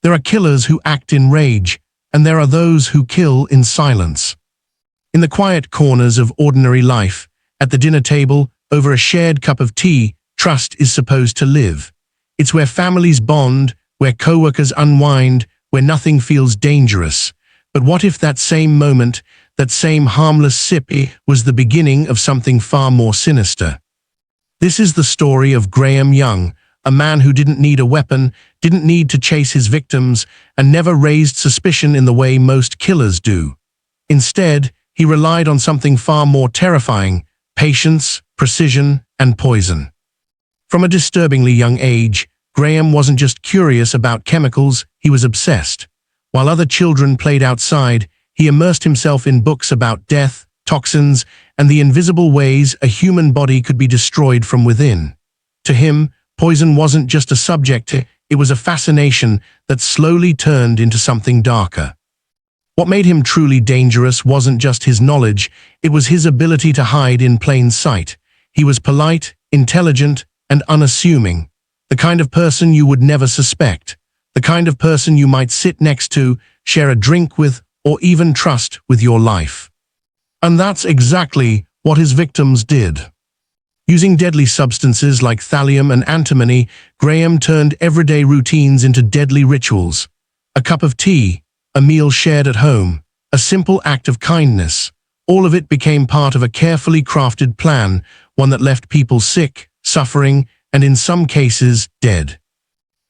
There are killers who act in rage, and there are those who kill in silence. In the quiet corners of ordinary life, at the dinner table, over a shared cup of tea, trust is supposed to live. It's where families bond, where coworkers unwind, where nothing feels dangerous. But what if that same moment, that same harmless sip, was the beginning of something far more sinister? This is the story of Graham Young, a man who didn't need a weapon, didn't need to chase his victims, and never raised suspicion in the way most killers do. Instead, he relied on something far more terrifying: patience, precision, and poison. From a disturbingly young age, Graham wasn't just curious about chemicals, he was obsessed. While other children played outside, he immersed himself in books about death, toxins, and the invisible ways a human body could be destroyed from within. To him, poison wasn't just a subject, it was a fascination that slowly turned into something darker. What made him truly dangerous wasn't just his knowledge, it was his ability to hide in plain sight. He was polite, intelligent, and unassuming. The kind of person you would never suspect. The kind of person you might sit next to, share a drink with, or even trust with your life. And that's exactly what his victims did. Using deadly substances like thallium and antimony, Graham turned everyday routines into deadly rituals. A cup of tea, a meal shared at home, a simple act of kindness. All of it became part of a carefully crafted plan, one that left people sick, suffering, and in some cases, dead.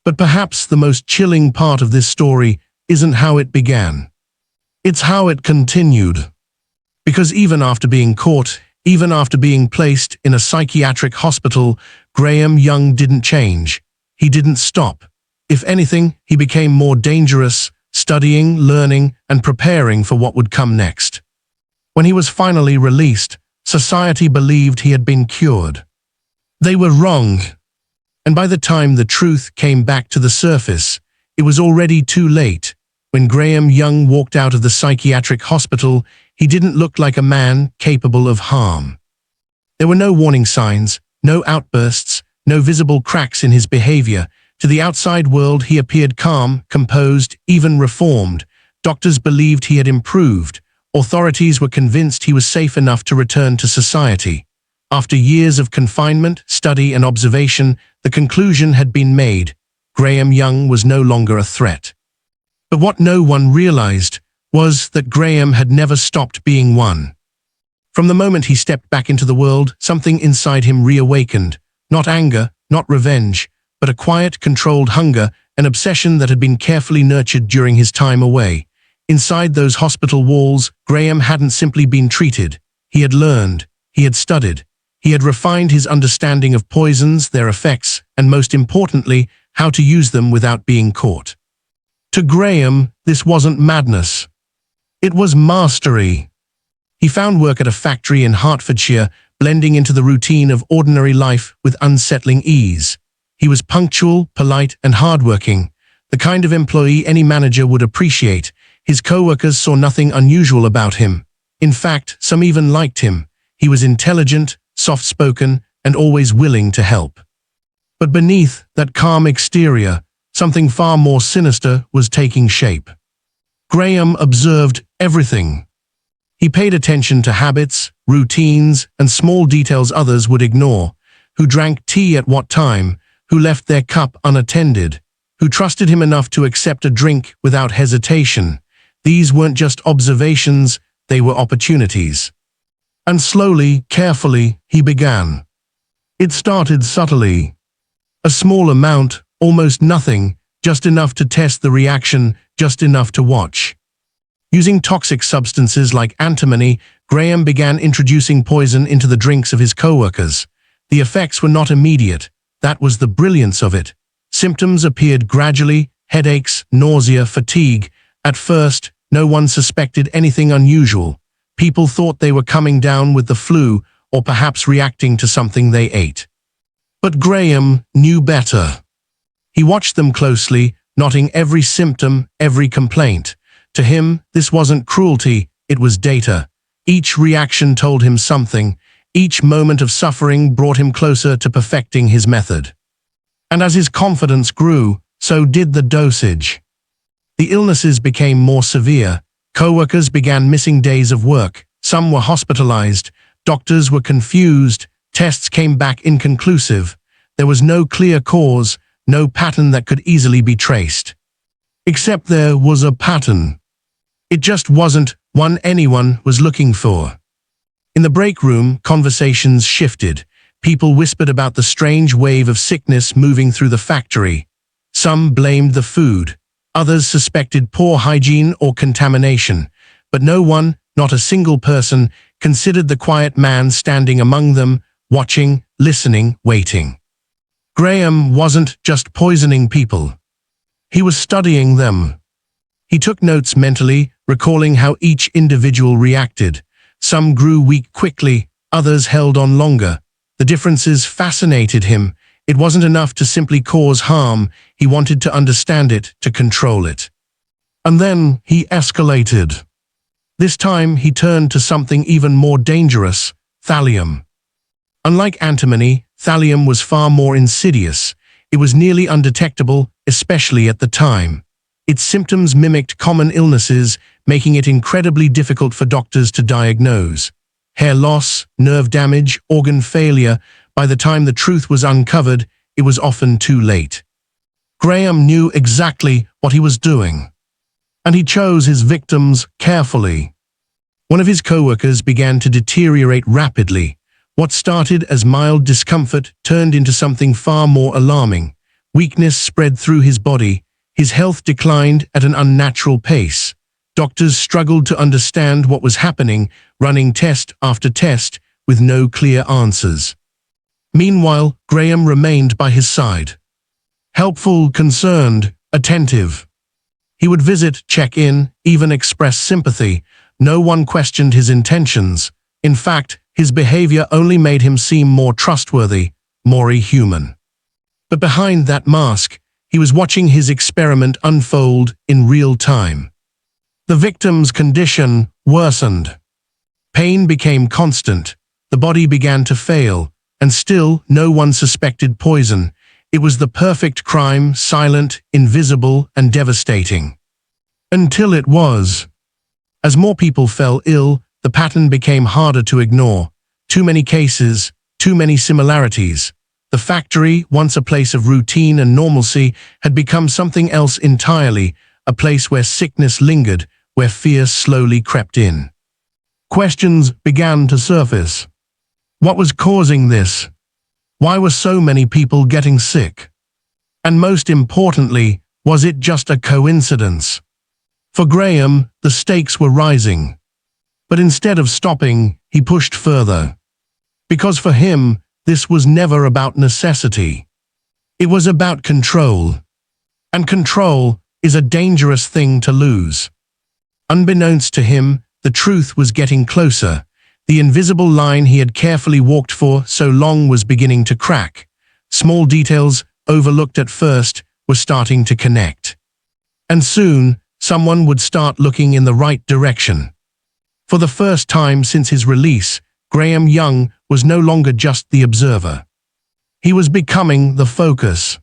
But perhaps the most chilling part of this story isn't how it began. It's how it continued. Because even after being caught, even after being placed in a psychiatric hospital, Graham Young didn't change. He didn't stop. If anything, he became more dangerous, studying, learning, and preparing for what would come next. When he was finally released, society believed he had been cured. They were wrong. And by the time the truth came back to the surface, it was already too late. When Graham Young walked out of the psychiatric hospital, he didn't look like a man capable of harm. There were no warning signs, no outbursts, no visible cracks in his behavior. To the outside world, he appeared calm, composed, even reformed. Doctors believed he had improved. Authorities were convinced he was safe enough to return to society. After years of confinement, study, and observation, the conclusion had been made: Graham Young was no longer a threat. But what no one realized was that Graham had never stopped being one. From the moment he stepped back into the world, something inside him reawakened. Not anger, not revenge, but a quiet, controlled hunger, an obsession that had been carefully nurtured during his time away. Inside those hospital walls, Graham hadn't simply been treated. He had learned, he had studied, he had refined his understanding of poisons, their effects, and most importantly, how to use them without being caught. To Graham, this wasn't madness. It was mastery. He found work at a factory in Hertfordshire, blending into the routine of ordinary life with unsettling ease. He was punctual, polite, and hardworking, the kind of employee any manager would appreciate. His co-workers saw nothing unusual about him. In fact, some even liked him. He was intelligent, soft-spoken, and always willing to help. But beneath that calm exterior, something far more sinister was taking shape. Graham observed everything. He paid attention to habits, routines, and small details others would ignore. Who drank tea at what time, who left their cup unattended, who trusted him enough to accept a drink without hesitation. These weren't just observations, they were opportunities. And slowly, carefully, he began. It started subtly. A small amount, almost nothing, just enough to test the reaction, just enough to watch. Using toxic substances like antimony, Graham began introducing poison into the drinks of his co-workers. The effects were not immediate. That was the brilliance of it. Symptoms appeared gradually: headaches, nausea, fatigue. At first, no one suspected anything unusual. People thought they were coming down with the flu or perhaps reacting to something they ate. But Graham knew better. He watched them closely, noting every symptom, every complaint. To him, this wasn't cruelty, it was data. Each reaction told him something. Each moment of suffering brought him closer to perfecting his method. And as his confidence grew, so did the dosage. The illnesses became more severe. Coworkers began missing days of work. Some were hospitalized. Doctors were confused. Tests came back inconclusive. There was no clear cause, no pattern that could easily be traced. Except there was a pattern. It just wasn't one anyone was looking for. In the break room, conversations shifted. People whispered about the strange wave of sickness moving through the factory. Some blamed the food. Others suspected poor hygiene or contamination. But no one, not a single person, considered the quiet man standing among them, watching, listening, waiting. Graham wasn't just poisoning people. He was studying them. He took notes mentally, recalling how each individual reacted. Some grew weak quickly, others held on longer. The differences fascinated him. It wasn't enough to simply cause harm. He wanted to understand it, to control it. And then he escalated. This time he turned to something even more dangerous: thallium. Unlike antimony, thallium was far more insidious. It was nearly undetectable, especially at the time. Its symptoms mimicked common illnesses, making it incredibly difficult for doctors to diagnose. Hair loss, nerve damage, organ failure. By the time the truth was uncovered, it was often too late. Graham knew exactly what he was doing. And he chose his victims carefully. One of his coworkers began to deteriorate rapidly. What started as mild discomfort turned into something far more alarming. Weakness spread through his body. His health declined at an unnatural pace. Doctors struggled to understand what was happening, running test after test with no clear answers. Meanwhile, Graham remained by his side. Helpful, concerned, attentive. He would visit, check in, even express sympathy. No one questioned his intentions. In fact, his behavior only made him seem more trustworthy, more human. But behind that mask, he was watching his experiment unfold in real time. The victim's condition worsened. Pain became constant. The body began to fail, and still no one suspected poison. It was the perfect crime, silent, invisible, and devastating. Until it was. As more people fell ill, the pattern became harder to ignore. Too many cases, too many similarities. The factory, once a place of routine and normalcy, had become something else entirely, a place where sickness lingered, where fear slowly crept in. Questions began to surface. What was causing this? Why were so many people getting sick? And most importantly, was it just a coincidence? For Graham, the stakes were rising. But instead of stopping, he pushed further. Because for him, this was never about necessity. It was about control. And control is a dangerous thing to lose. Unbeknownst to him, the truth was getting closer. The invisible line he had carefully walked for so long was beginning to crack. Small details, overlooked at first, were starting to connect. And soon, someone would start looking in the right direction. For the first time since his release, Graham Young was no longer just the observer. He was becoming the focus.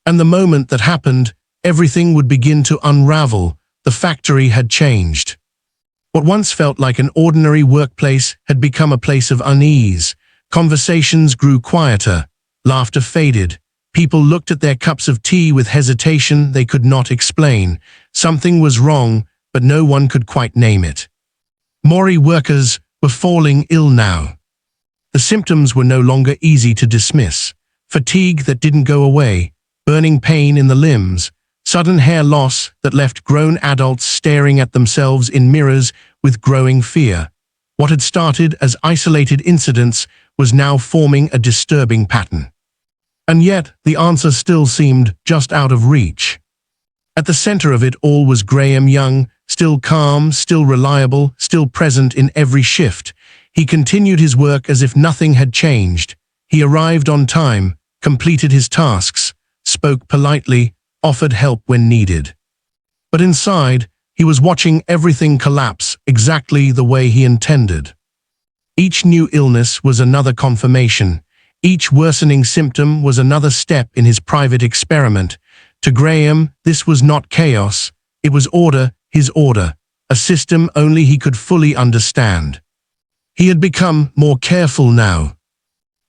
And the moment that happened, everything would begin to unravel. The factory had changed. What once felt like an ordinary workplace had become a place of unease. Conversations grew quieter. Laughter faded. People looked at their cups of tea with hesitation they could not explain. Something was wrong, but no one could quite name it. More workers were falling ill now. The symptoms were no longer easy to dismiss. Fatigue that didn't go away, burning pain in the limbs, sudden hair loss that left grown adults staring at themselves in mirrors with growing fear. What had started as isolated incidents was now forming a disturbing pattern. And yet, the answer still seemed just out of reach. At the center of it all was Graham Young, still calm, still reliable, still present in every shift. He continued his work as if nothing had changed. He arrived on time, completed his tasks, spoke politely, offered help when needed. But inside, he was watching everything collapse exactly the way he intended. Each new illness was another confirmation. Each worsening symptom was another step in his private experiment. To Graham, this was not chaos, It was order, his order, a system only he could fully understand. He had become more careful now.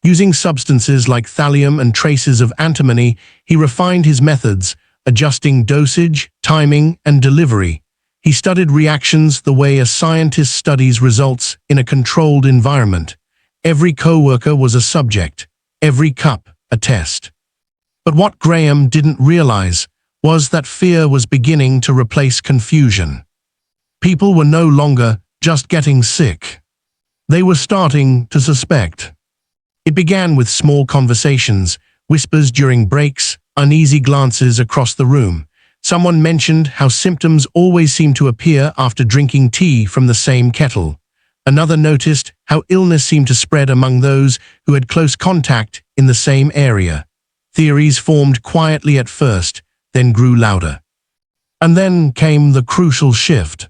Using substances like thallium and traces of antimony, he refined his methods, adjusting dosage, timing, and delivery. He studied reactions the way a scientist studies results in a controlled environment. Every coworker was a subject, every cup a test. But what Graham didn't realize was that fear was beginning to replace confusion. People were no longer just getting sick. They were starting to suspect. It began with small conversations, whispers during breaks, uneasy glances across the room. Someone mentioned how symptoms always seemed to appear after drinking tea from the same kettle. Another noticed how illness seemed to spread among those who had close contact in the same area. Theories formed quietly at first, then grew louder. And then came the crucial shift.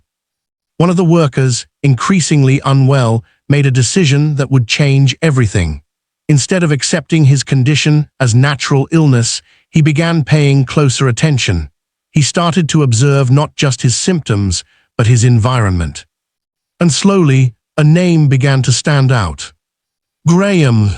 One of the workers, increasingly unwell, made a decision that would change everything. Instead of accepting his condition as natural illness, he began paying closer attention. He started to observe not just his symptoms, but his environment. And slowly, a name began to stand out. Graham.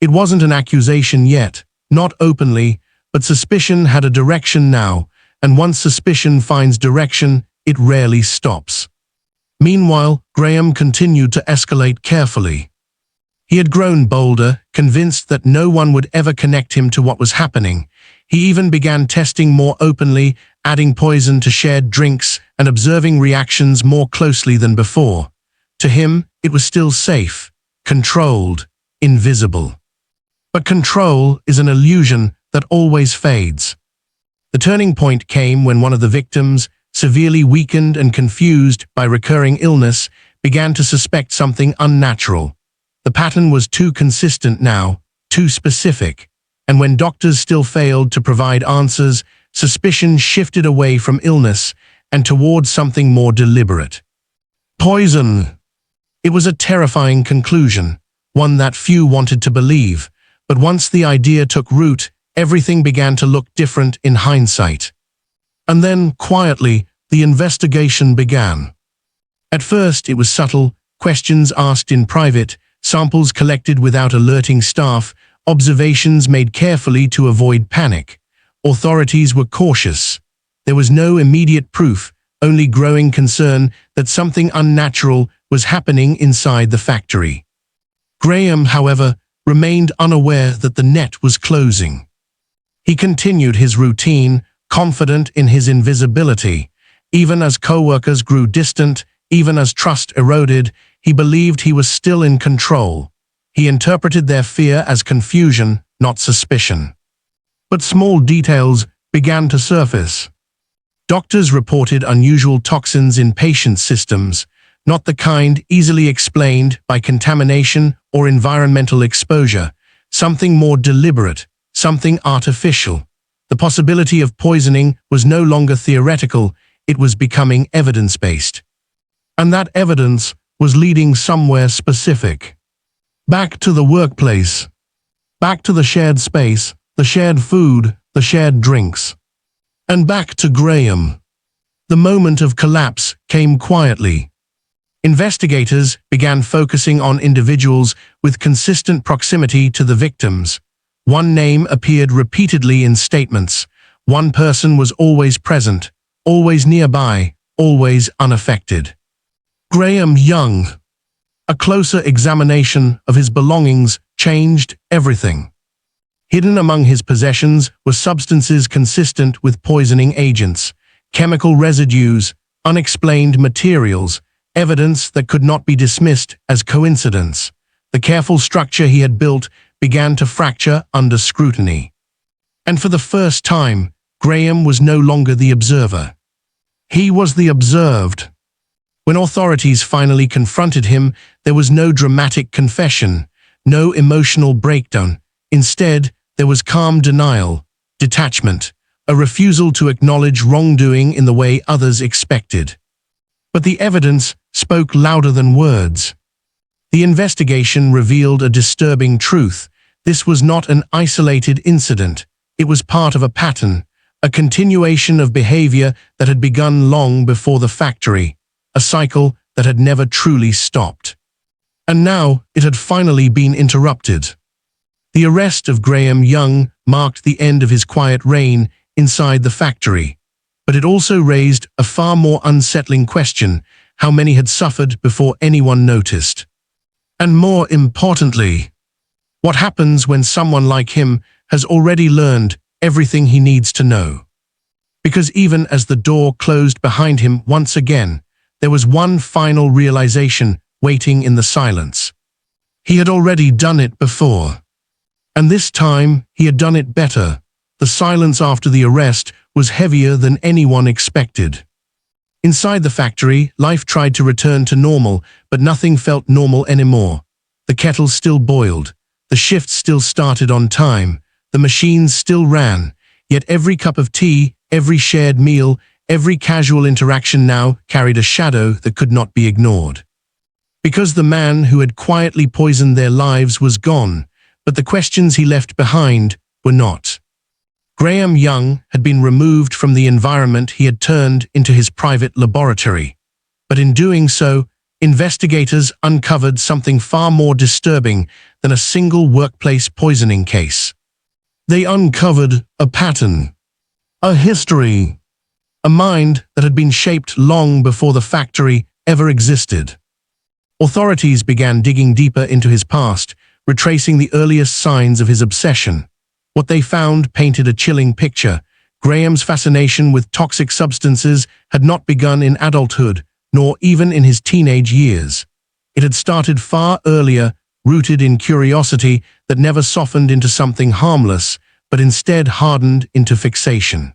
It wasn't an accusation yet, not openly, but suspicion had a direction now, and once suspicion finds direction, it rarely stops. Meanwhile, Graham continued to escalate carefully. He had grown bolder, convinced that no one would ever connect him to what was happening. He even began testing more openly, adding poison to shared drinks and observing reactions more closely than before. To him, it was still safe, controlled, invisible. But control is an illusion that always fades. The turning point came when one of the victims, severely weakened and confused by recurring illness, began to suspect something unnatural. The pattern was too consistent now, too specific, and when doctors still failed to provide answers, suspicion shifted away from illness and towards something more deliberate. Poison. It was a terrifying conclusion, one that few wanted to believe, but once the idea took root, everything began to look different in hindsight. And then, quietly, the investigation began. At first, it was subtle, questions asked in private, samples collected without alerting staff, observations made carefully to avoid panic. Authorities were cautious. There was no immediate proof, only growing concern that something unnatural was happening inside the factory. Graham, however, remained unaware that the net was closing. He continued his routine, confident in his invisibility. Even as coworkers grew distant, even as trust eroded, he believed he was still in control. He interpreted their fear as confusion, not suspicion. But small details began to surface. Doctors reported unusual toxins in patient systems, not the kind easily explained by contamination or environmental exposure, something more deliberate, something artificial. The possibility of poisoning was no longer theoretical, it was becoming evidence-based. And that evidence was leading somewhere specific. Back to the workplace. Back to the shared space, the shared food, the shared drinks. And back to Graham. The moment of collapse came quietly. Investigators began focusing on individuals with consistent proximity to the victims. One name appeared repeatedly in statements. One person was always present, always nearby, always unaffected. Graham Young. A closer examination of his belongings changed everything. Hidden among his possessions were substances consistent with poisoning agents, chemical residues, unexplained materials, evidence that could not be dismissed as coincidence. The careful structure he had built began to fracture under scrutiny. And for the first time, Graham was no longer the observer. He was the observed. When authorities finally confronted him, there was no dramatic confession, no emotional breakdown. Instead, there was calm denial, detachment, a refusal to acknowledge wrongdoing in the way others expected. But the evidence spoke louder than words. The investigation revealed a disturbing truth. This was not an isolated incident. It was part of a pattern, a continuation of behavior that had begun long before the factory, a cycle that had never truly stopped. And now it had finally been interrupted. The arrest of Graham Young marked the end of his quiet reign inside the factory, but it also raised a far more unsettling question: how many had suffered before anyone noticed? And more importantly, what happens when someone like him has already learned everything he needs to know? Because even as the door closed behind him once again, there was one final realization waiting in the silence. He had already done it before. And this time, he had done it better. The silence after the arrest was heavier than anyone expected. Inside the factory, life tried to return to normal, but nothing felt normal anymore. The kettle still boiled. The shifts still started on time. The machines still ran. Yet every cup of tea, every shared meal, every casual interaction now carried a shadow that could not be ignored. Because the man who had quietly poisoned their lives was gone, but the questions he left behind were not. Graham Young had been removed from the environment he had turned into his private laboratory. But in doing so, investigators uncovered something far more disturbing than a single workplace poisoning case. They uncovered a pattern, a history, a mind that had been shaped long before the factory ever existed. Authorities began digging deeper into his past, retracing the earliest signs of his obsession. What they found painted a chilling picture. Graham's fascination with toxic substances had not begun in adulthood, nor even in his teenage years. It had started far earlier, rooted in curiosity that never softened into something harmless, but instead hardened into fixation.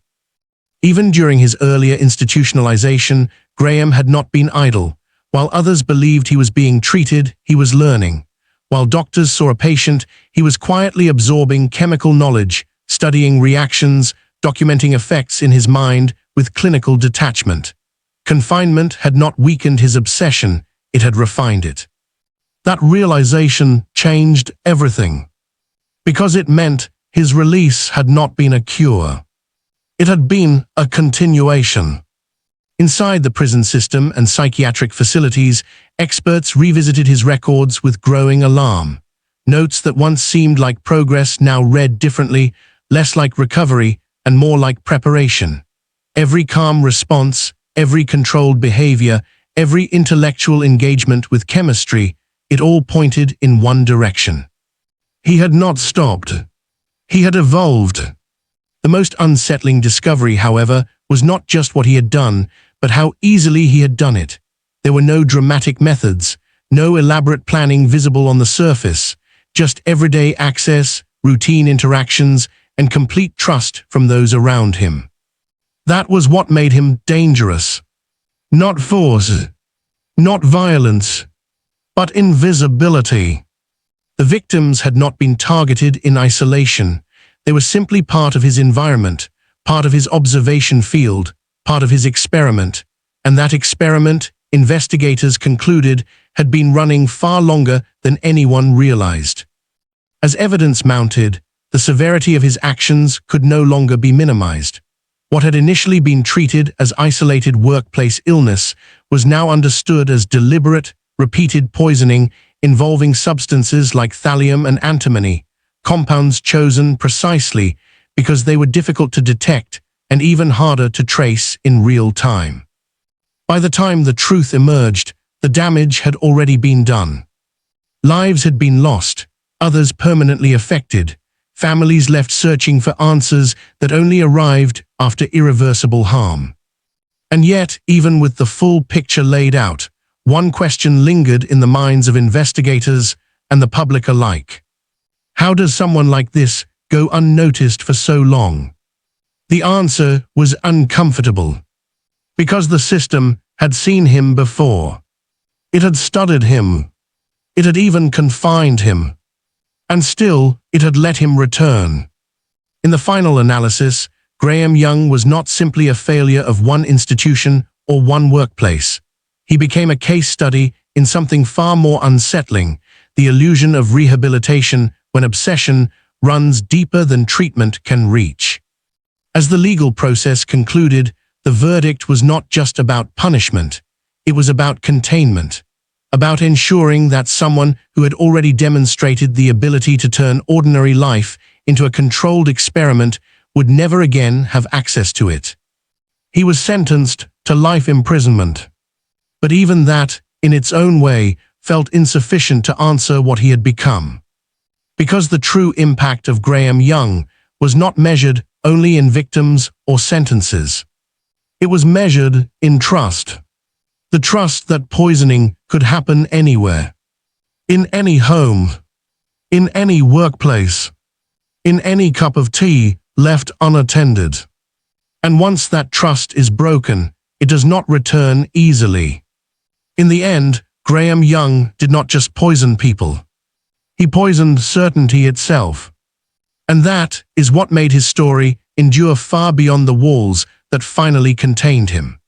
Even during his earlier institutionalization, Graham had not been idle. While others believed he was being treated, he was learning. While doctors saw a patient, he was quietly absorbing chemical knowledge, studying reactions, documenting effects in his mind with clinical detachment. Confinement had not weakened his obsession, it had refined it. That realization changed everything. Because it meant his release had not been a cure. It had been a continuation. Inside the prison system and psychiatric facilities, experts revisited his records with growing alarm. Notes that once seemed like progress now read differently, less like recovery and more like preparation. Every calm response, every controlled behavior, every intellectual engagement with chemistry, it all pointed in one direction. He had not stopped. He had evolved. The most unsettling discovery, however, was not just what he had done, but how easily he had done it. There were no dramatic methods, no elaborate planning visible on the surface, just everyday access, routine interactions, and complete trust from those around him. That was what made him dangerous. Not force, not violence, but invisibility. The victims had not been targeted in isolation. They were simply part of his environment, part of his observation field, part of his experiment. And that experiment, investigators concluded, had been running far longer than anyone realized. As evidence mounted, the severity of his actions could no longer be minimized. What had initially been treated as isolated workplace illness was now understood as deliberate, repeated poisoning involving substances like thallium and antimony, compounds chosen precisely because they were difficult to detect and even harder to trace in real time. By the time the truth emerged, the damage had already been done. Lives had been lost, others permanently affected, families left searching for answers that only arrived after irreversible harm. And yet, even with the full picture laid out, one question lingered in the minds of investigators and the public alike. How does someone like this go unnoticed for so long? The answer was uncomfortable. Because the system had seen him before. It had studied him. It had even confined him. And still, it had let him return. In the final analysis, Graham Young was not simply a failure of one institution or one workplace. He became a case study in something far more unsettling, the illusion of rehabilitation when obsession runs deeper than treatment can reach. As the legal process concluded, the verdict was not just about punishment, it was about containment, about ensuring that someone who had already demonstrated the ability to turn ordinary life into a controlled experiment would never again have access to it. He was sentenced to life imprisonment. But even that, in its own way, felt insufficient to answer what he had become. Because the true impact of Graham Young was not measured only in victims or sentences. It was measured in trust. The trust that poisoning could happen anywhere. In any home. In any workplace. In any cup of tea left unattended. And once that trust is broken, it does not return easily. In the end, Graham Young did not just poison people. He poisoned certainty itself. And that is what made his story endure far beyond the walls that finally contained him.